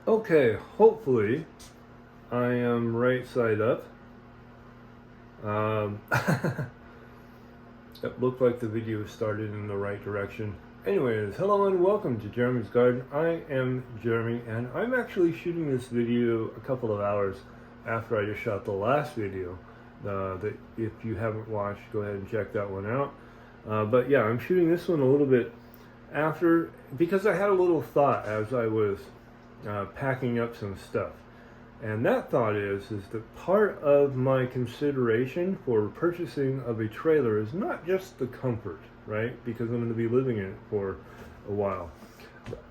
Okay, hopefully I am right side up. Um, it looked like the video started in the right direction. Anyways, hello and welcome to Jeremy's Garden. I am Jeremy and I'm actually shooting this video a couple of hours after I just shot the last video. That if you haven't watched, go ahead and check that one out. But yeah, I'm shooting this one a little bit after because I had a little thought as I was packing up some stuff. And that thought is that part of my consideration for purchasing of a trailer is not just the comfort, right? Because I'm going to be living in it for a while.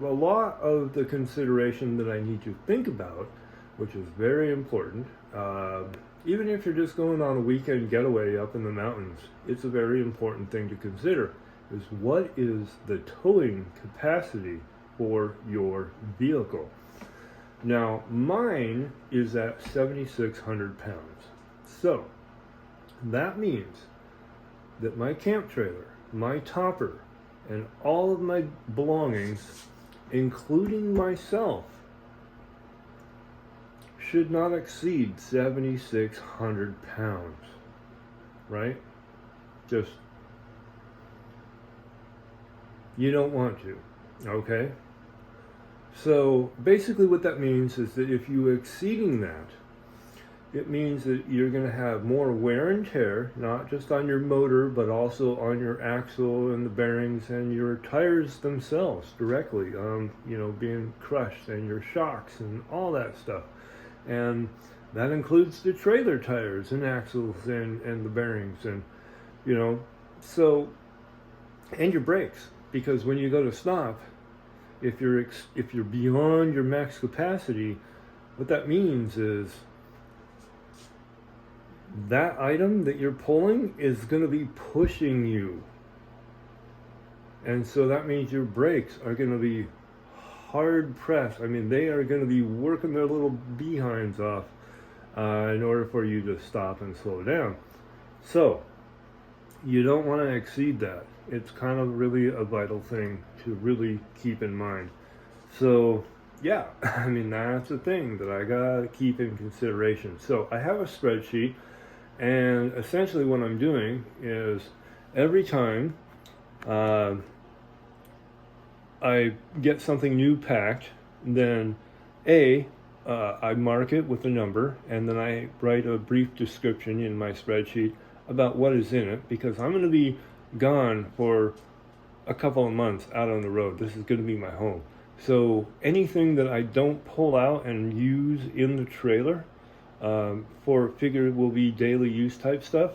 A lot of the consideration that I need to think about, which is very important, even if you're just going on a weekend getaway up in the mountains, it's a very important thing to consider, is what is the towing capacity for your vehicle. Now, mine is at 7,600 pounds. So, that means that my camp trailer, my topper, and all of my belongings, including myself, should not exceed 7,600 pounds, right? Just, you don't want to, okay? So basically what that means is that if you're exceeding that, it means that you're going to have more wear and tear, not just on your motor, but also on your axle and the bearings and your tires themselves directly, being crushed, and your shocks and all that stuff. And that includes the trailer tires and axles and the bearings and, so, and your brakes, because when you go to stop, if you're beyond your max capacity, what that means is that item that you're pulling is going to be pushing you. And so that means your brakes are going to be hard pressed. I mean, they are going to be working their little behinds off in order for you to stop and slow down. So you don't want to exceed that. It's kind of really a vital thing to really keep in mind. So yeah, I mean, that's the thing that I gotta keep in consideration. So I have a spreadsheet, and essentially what I'm doing is every time I get something new packed, then I mark it with a number, and then I write a brief description in my spreadsheet about what is in it, because I'm going to be gone for a couple of months out on the road. This is going to be my home. So anything that I don't pull out and use in the trailer figure will be daily use type stuff.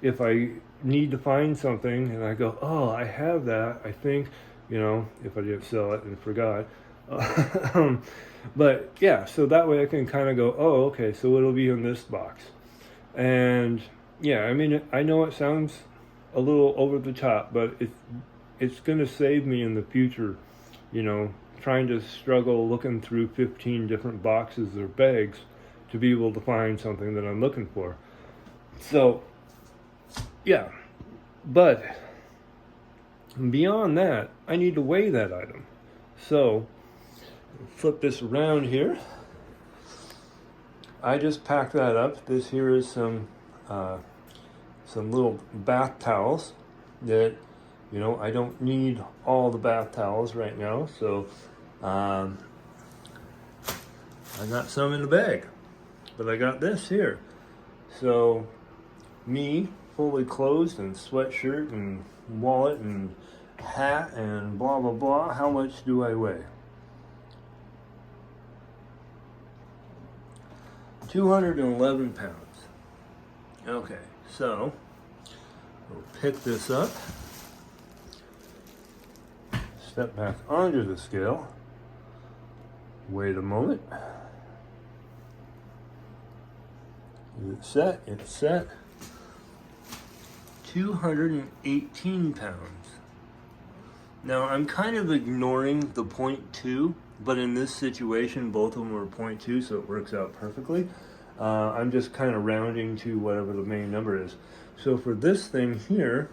If I need to find something and I go, oh, I have that, I think, if I didn't sell it and forgot. But yeah, so that way I can kind of go, oh, okay, so it'll be in this box. And yeah, I mean, I know it sounds a little over the top, but it's going to save me in the future, trying to struggle looking through 15 different boxes or bags to be able to find something that I'm looking for. So yeah, but beyond that, I need to weigh that item. So flip this around here. I just packed that up. This here is some little bath towels that, I don't need all the bath towels right now, so I got some in the bag, but I got this here. So me, fully clothed in sweatshirt and wallet and hat and blah blah blah, how much do I weigh? 211 pounds. Okay, so we'll pick this up, step back onto the scale, wait a moment. Is it set? It's set. 218 pounds. Now I'm kind of ignoring the 0.2, but in this situation both of them are 0.2, so it works out perfectly. I'm just kind of rounding to whatever the main number is. So for this thing here,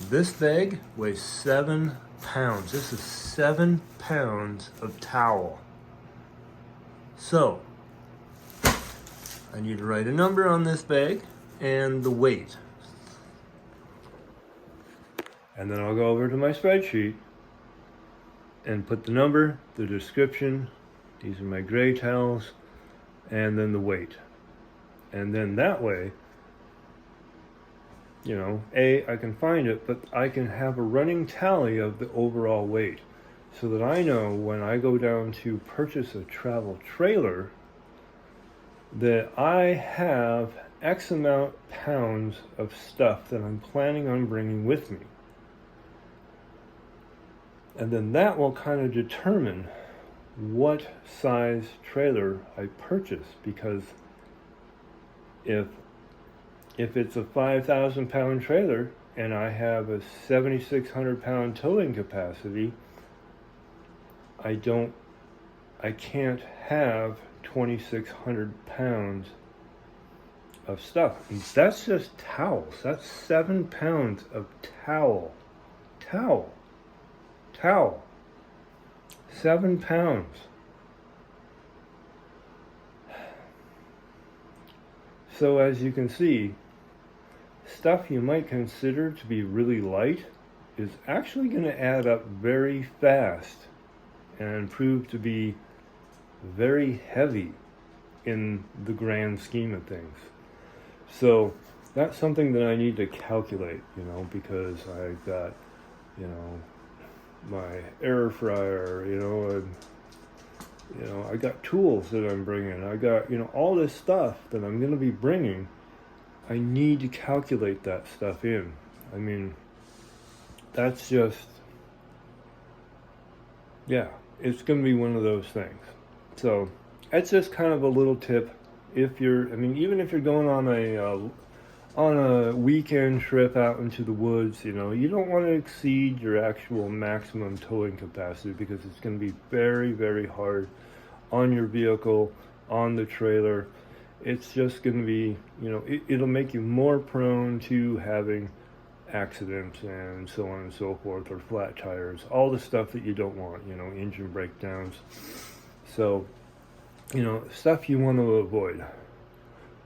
this bag weighs 7 pounds. This is 7 pounds of towel. So I need to write a number on this bag and the weight. And then I'll go over to my spreadsheet and put the number, the description, these are my gray towels, and then the weight. And then that way, you know, I can find it, but I can have a running tally of the overall weight so that I know when I go down to purchase a travel trailer that I have X amount pounds of stuff that I'm planning on bringing with me. And then that will kind of determine what size trailer I purchase, because if it's a 5,000 pound trailer and I have a 7,600 pound towing capacity, I can't have 2,600 pounds of stuff. And that's just towels. That's 7 pounds of towel. 7 pounds. So as you can see, stuff you might consider to be really light is actually going to add up very fast and prove to be very heavy in the grand scheme of things. So that's something that I need to calculate, you know, because I've got, you know, my air fryer, I got tools that I'm bringing. I got, all this stuff that I'm going to be bringing. I need to calculate that stuff in. I mean, that's just, it's going to be one of those things. So that's just kind of a little tip. Even if you're going on a weekend trip out into the woods, you don't want to exceed your actual maximum towing capacity, because it's going to be very, very hard on your vehicle, on the trailer. It's just going to be, it'll make you more prone to having accidents and so on and so forth, or flat tires, all the stuff that you don't want, engine breakdowns. So, stuff you want to avoid.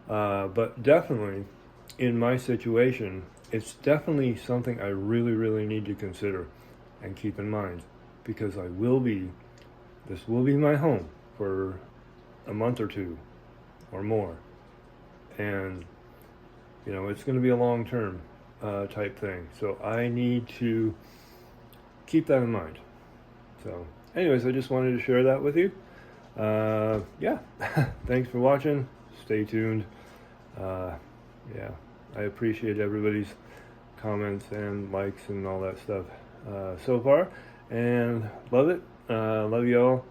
But definitely, in my situation, it's definitely something I really, really need to consider and keep in mind, because this will be my home for a month or two or more. And, it's going to be a long-term type thing. So I need to keep that in mind. So anyways, I just wanted to share that with you. Thanks for watching. Stay tuned. I appreciate everybody's comments and likes and all that stuff so far, and love it. Love you all.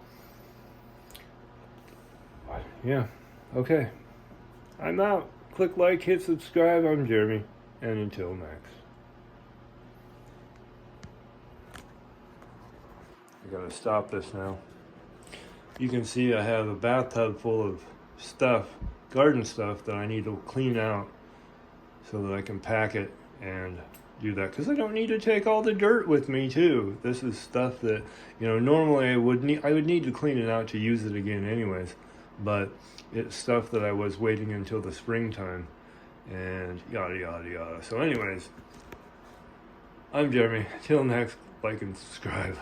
Okay, I'm out. Click like, hit subscribe. I'm Jeremy, and until next. I gotta stop this now. You can see I have a bathtub full of stuff, garden stuff, that I need to clean out so that I can pack it and do that, because I don't need to take all the dirt with me too. This is stuff that, normally I would need to clean it out to use it again anyways, but it's stuff that I was waiting until the springtime and yada yada yada. So anyways, I'm Jeremy. Till next, like and subscribe.